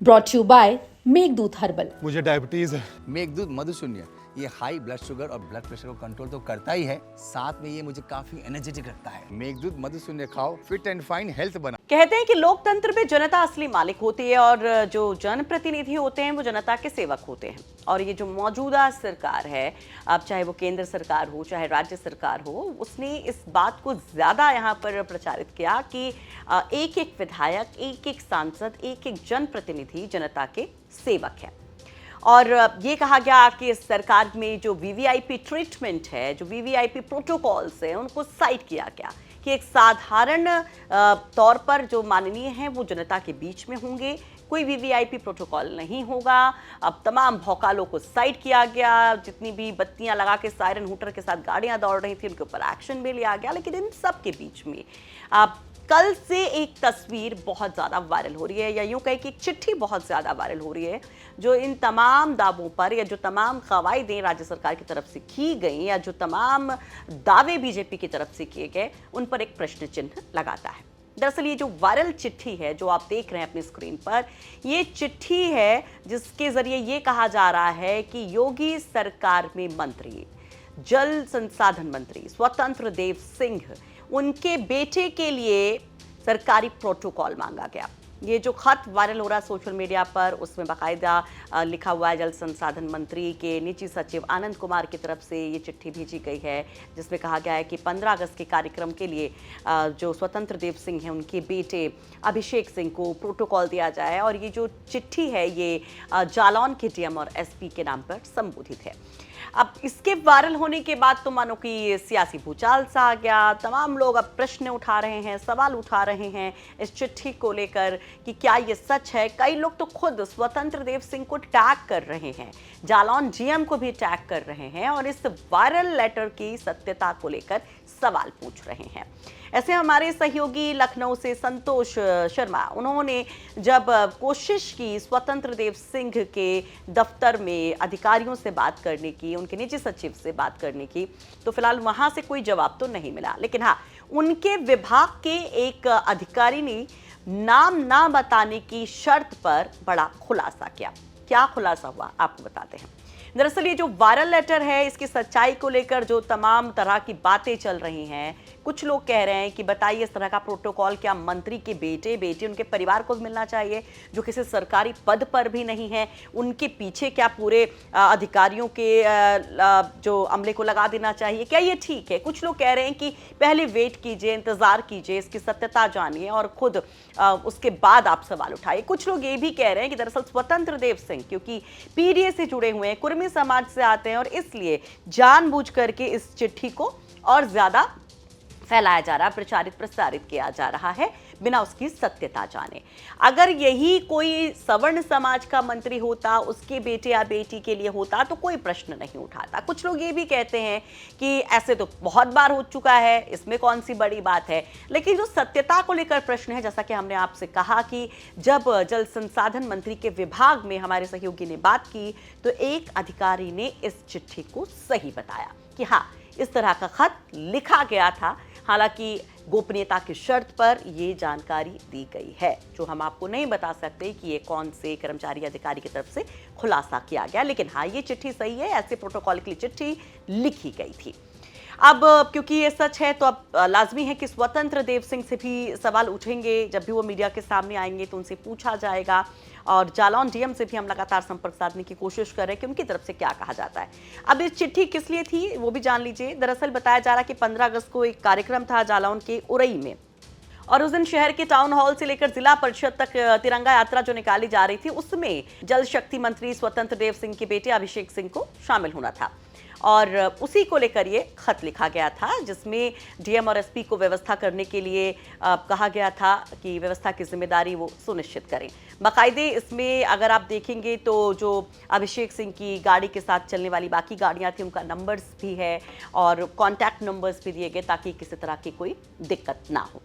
Brought you by Meghdoot herbal. मुझे diabetes है। मेघदूत मधुशून्य ये हाई ब्लड शुगर और ब्लड प्रेशर को कंट्रोल तो करता ही है, साथ में ये मुझे काफी एनर्जेटिक रखता है। मेघदूत मधुशून्य खाओ, फिट एंड फाइन हेल्थ बना। कहते हैं कि लोकतंत्र में जनता असली मालिक होती है और जो जनप्रतिनिधि होते हैं वो जनता के सेवक होते हैं। और ये जो मौजूदा सरकार है, अब चाहे वो केंद्र सरकार हो चाहे राज्य सरकार हो, उसने इस बात को ज्यादा यहाँ पर प्रचारित किया कि एक एक विधायक, एक एक सांसद, एक एक जनप्रतिनिधि जनता के सेवक है। और ये कहा गया कि इस सरकार में जो वीवीआईपी ट्रीटमेंट है, जो वीवीआईपी प्रोटोकॉल्स हैं, उनको साइड किया गया कि एक साधारण तौर पर जो माननीय हैं वो जनता के बीच में होंगे, कोई वीवीआईपी प्रोटोकॉल नहीं होगा। अब तमाम भौकालों को साइड किया गया, जितनी भी बत्तियां लगा के सायरन हूटर के साथ गाड़ियां दौड़ रही थी उनके ऊपर एक्शन भी लिया गया। लेकिन इन सब के बीच में कल से एक तस्वीर बहुत ज़्यादा वायरल हो रही है, या यूँ कहें कि एक चिट्ठी बहुत ज़्यादा वायरल हो रही है, जो इन तमाम दावों पर या जो तमाम कवायदें राज्य सरकार की तरफ से की गई या जो तमाम दावे बीजेपी की तरफ से किए गए, उन पर एक प्रश्न चिन्ह लगाता है। दरअसल ये जो वायरल चिट्ठी है जो आप देख रहे हैं अपनी स्क्रीन पर, ये चिट्ठी है जिसके जरिए ये कहा जा रहा है कि योगी सरकार में मंत्री, जल संसाधन मंत्री स्वतंत्र देव सिंह, उनके बेटे के लिए सरकारी प्रोटोकॉल मांगा गया। ये जो खत वायरल हो रहा है सोशल मीडिया पर, उसमें बाकायदा लिखा हुआ है जल संसाधन मंत्री के निजी सचिव आनंद कुमार की तरफ से ये चिट्ठी भेजी गई है, जिसमें कहा गया है कि 15 अगस्त के कार्यक्रम के लिए जो स्वतंत्र देव सिंह हैं उनके बेटे अभिषेक सिंह को प्रोटोकॉल दिया जाए। और ये जो चिट्ठी है ये जालौन के डीएम और एसपी के नाम पर संबोधित है। अब इसके वायरल होने के बाद तो मानो कि सियासी भूचाल सा आ गया। तमाम लोग अब प्रश्न उठा रहे हैं, सवाल उठा रहे हैं इस चिट्ठी को लेकर कि क्या ये सच है। कई लोग तो खुद स्वतंत्र देव सिंह को टैग कर रहे हैं, जालौन जीएम को भी टैग कर रहे हैं और इस वायरल लेटर की सत्यता को लेकर सवाल पूछ रहे हैं। ऐसे हमारे सहयोगी लखनऊ से संतोष शर्मा, उन्होंने जब कोशिश की स्वतंत्र देव सिंह के दफ्तर में अधिकारियों से बात करने की, उनके निजी सचिव से बात करने की, तो फिलहाल वहां से कोई जवाब तो नहीं मिला। लेकिन हाँ, उनके विभाग के एक अधिकारी ने नाम ना बताने की शर्त पर बड़ा खुलासा किया। क्या खुलासा हुआ आपको बताते हैं। दरअसल ये जो वायरल लेटर है, इसकी सच्चाई को लेकर जो तमाम तरह की बातें चल रही हैं, कुछ लोग कह रहे हैं कि बताइए इस तरह का प्रोटोकॉल क्या मंत्री के बेटे उनके परिवार को मिलना चाहिए जो किसी सरकारी पद पर भी नहीं है, उनके पीछे क्या पूरे अधिकारियों के जो अमले को लगा देना चाहिए, क्या ये ठीक है। कुछ लोग कह रहे हैं कि पहले वेट कीजिए, इंतजार कीजिए, इसकी सत्यता जानिए और खुद उसके बाद आप सवाल उठाइए। कुछ लोग ये भी कह रहे हैं कि दरअसल स्वतंत्र देव सिंह क्योंकि पीडीए से जुड़े हुए हैं, कुर्मी समाज से आते हैं और इसलिए जानबूझ करके इस चिट्ठी को और ज्यादा फैलाया जा रहा है, प्रसारित किया जा रहा है बिना उसकी सत्यता जाने। अगर यही कोई सवर्ण समाज का मंत्री होता, उसके बेटे या बेटी के लिए होता तो कोई प्रश्न नहीं उठाता। कुछ लोग ये भी कहते हैं कि ऐसे तो बहुत बार हो चुका है, इसमें कौन सी बड़ी बात है। लेकिन जो सत्यता को लेकर प्रश्न है, जैसा कि हमने आपसे कहा कि जब जल संसाधन मंत्री के विभाग में हमारे सहयोगी ने बात की तो एक अधिकारी ने इस चिट्ठी को सही बताया कि हाँ, इस तरह का खत लिखा गया था। हालांकि गोपनीयता की शर्त पर यह जानकारी दी गई है, जो हम आपको नहीं बता सकते कि ये कौन से कर्मचारी अधिकारी की तरफ से खुलासा किया गया। लेकिन हाँ, ये चिट्ठी सही है, ऐसे प्रोटोकॉल के लिए चिट्ठी लिखी गई थी। अब क्योंकि ये सच है तो अब लाजमी है कि स्वतंत्र देव सिंह से भी सवाल उठेंगे। जब भी वो मीडिया के सामने आएंगे तो उनसे पूछा जाएगा और जालौन डीएम से भी हम लगातार संपर्क साधने की कोशिश कर रहे हैं कि उनकी तरफ से क्या कहा जाता है। अब इस चिट्ठी किस लिए थी वो भी जान लीजिए। दरअसल बताया जा रहा है कि 15 अगस्त को एक कार्यक्रम था जालौन के उरई में और उस दिन शहर के टाउन हॉल से लेकर जिला परिषद तक तिरंगा यात्रा जो निकाली जा रही थी, उसमें जल शक्ति मंत्री स्वतंत्र देव सिंह के बेटे अभिषेक सिंह को शामिल होना था और उसी को लेकर ये खत लिखा गया था, जिसमें डीएम और एसपी को व्यवस्था करने के लिए कहा गया था कि व्यवस्था की जिम्मेदारी वो सुनिश्चित करें। बाकायदे इसमें अगर आप देखेंगे तो जो अभिषेक सिंह की गाड़ी के साथ चलने वाली बाकी गाड़ियां थी उनका नंबर्स भी है और कॉन्टैक्ट नंबर्स भी दिए गए ताकि किसी तरह की कोई दिक्कत ना हो।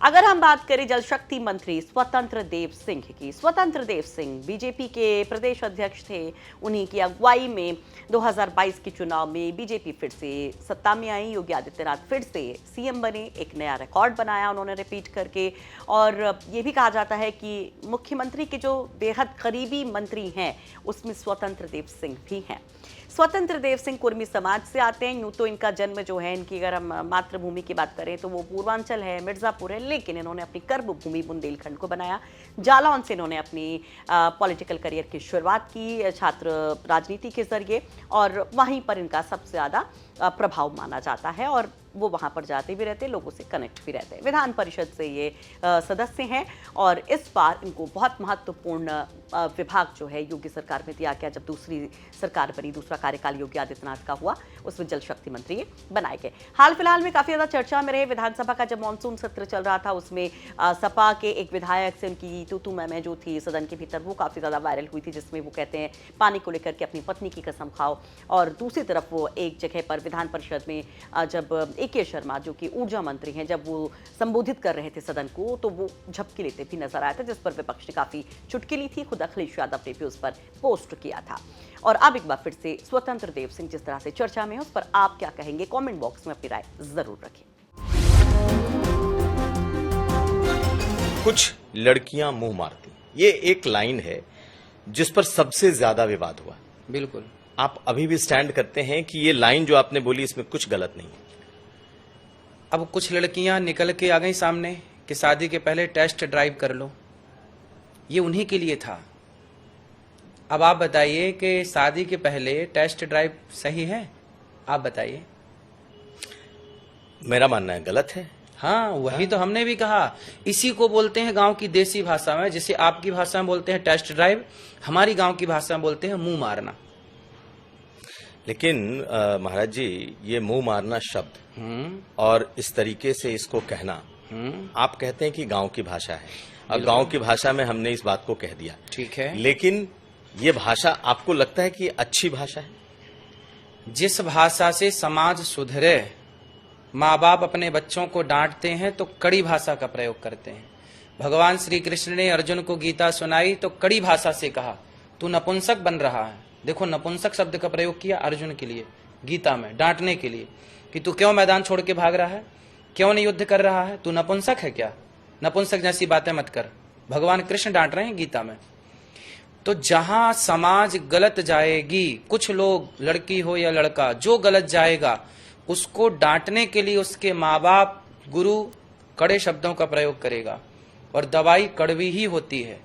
अगर हम बात करें जल शक्ति मंत्री स्वतंत्र देव सिंह की, स्वतंत्र देव सिंह बीजेपी के प्रदेश अध्यक्ष थे। उन्हीं की अगुवाई में 2022 के चुनाव में बीजेपी फिर से सत्ता में आई। योगी आदित्यनाथ फिर से सीएम बने, एक नया रिकॉर्ड बनाया उन्होंने रिपीट करके। और ये भी कहा जाता है कि मुख्यमंत्री के जो बेहद करीबी मंत्री हैं उसमें स्वतंत्र देव सिंह भी हैं। स्वतंत्र देव सिंह कुर्मी समाज से आते हैं। यूं तो इनका जन्म जो है, इनकी अगर हम मातृभूमि की बात करें तो वो पूर्वांचल है, मिर्जापुर है, लेकिन इन्होंने अपनी कर्म भूमि बुंदेलखंड को बनाया। जालौन से इन्होंने अपनी पॉलिटिकल करियर की शुरुआत की छात्र राजनीति के जरिए, और वहीं पर इनका सबसे ज़्यादा प्रभाव माना जाता है और वो वहाँ पर जाते भी रहते, लोगों से कनेक्ट भी रहते हैं। विधान परिषद से ये सदस्य हैं और इस बार इनको बहुत महत्वपूर्ण विभाग जो है योगी सरकार में दिया गया। जब दूसरी सरकार बनी, दूसरा कार्यकाल योगी आदित्यनाथ का हुआ, उसमें जल शक्ति मंत्री बनाए गए। हाल फिलहाल में काफ़ी ज़्यादा चर्चा में रहे। विधानसभा का जब मानसून सत्र चल रहा था उसमें सपा के एक विधायक से उनकी तू मैं जो थी सदन के भीतर, वो काफ़ी ज़्यादा वायरल हुई थी, जिसमें वो कहते हैं पानी को लेकर के अपनी पत्नी की कसम खाओ। और दूसरी तरफ वो एक जगह पर विधान परिषद में जब ए.के. शर्मा जो कि ऊर्जा मंत्री हैं, जब वो संबोधित कर रहे थे सदन को, तो वो झपकी लेते भी नजर आए थे, जिस पर विपक्ष ने काफी चुटकी ली थी। खुद अखिलेश यादव ने भी उस पर पोस्ट किया था। और अब एक बार फिर से स्वतंत्र देव सिंह जिस तरह से चर्चा में है, उस पर आप क्या कहेंगे? कमेंट बॉक्स में अपनी राय जरूर रखें। कुछ लड़कियां मुंह मारती, ये एक लाइन है जिस पर सबसे ज्यादा विवाद हुआ। बिल्कुल। आप अभी भी स्टैंड करते हैं कि ये लाइन जो आपने बोली इसमें कुछ गलत नहीं है? अब कुछ लड़कियां निकल के आ गई सामने कि शादी के पहले टेस्ट ड्राइव कर लो, ये उन्हीं के लिए था। अब आप बताइए कि शादी के पहले टेस्ट ड्राइव सही है? आप बताइए। मेरा मानना है गलत है। हाँ, वही तो हमने भी कहा। इसी को बोलते हैं गांव की देसी भाषा में, जिसे आपकी भाषा में बोलते हैं टेस्ट ड्राइव, हमारी गांव की भाषा में बोलते हैं मुंह मारना। लेकिन महाराज जी, ये मुंह मारना शब्द और इस तरीके से इसको कहना, आप कहते हैं कि गांव की भाषा है, और गांव की भाषा में हमने इस बात को कह दिया, ठीक है। लेकिन ये भाषा आपको लगता है कि अच्छी भाषा है? जिस भाषा से समाज सुधरे, माँ बाप अपने बच्चों को डांटते हैं तो कड़ी भाषा का प्रयोग करते हैं। भगवान श्री कृष्ण ने अर्जुन को गीता सुनाई तो कड़ी भाषा से कहा, तू नपुंसक बन रहा है। देखो, नपुंसक शब्द का प्रयोग किया अर्जुन के लिए गीता में, डांटने के लिए, कि तू क्यों मैदान छोड़ के भाग रहा है, क्यों नहीं युद्ध कर रहा है, तू नपुंसक है क्या? नपुंसक जैसी बातें मत कर। भगवान कृष्ण डांट रहे हैं गीता में। तो जहां समाज गलत जाएगी, कुछ लोग, लड़की हो या लड़का, जो गलत जाएगा उसको डांटने के लिए उसके माँ बाप, गुरु कड़े शब्दों का प्रयोग करेगा। और दवाई कड़वी ही होती है।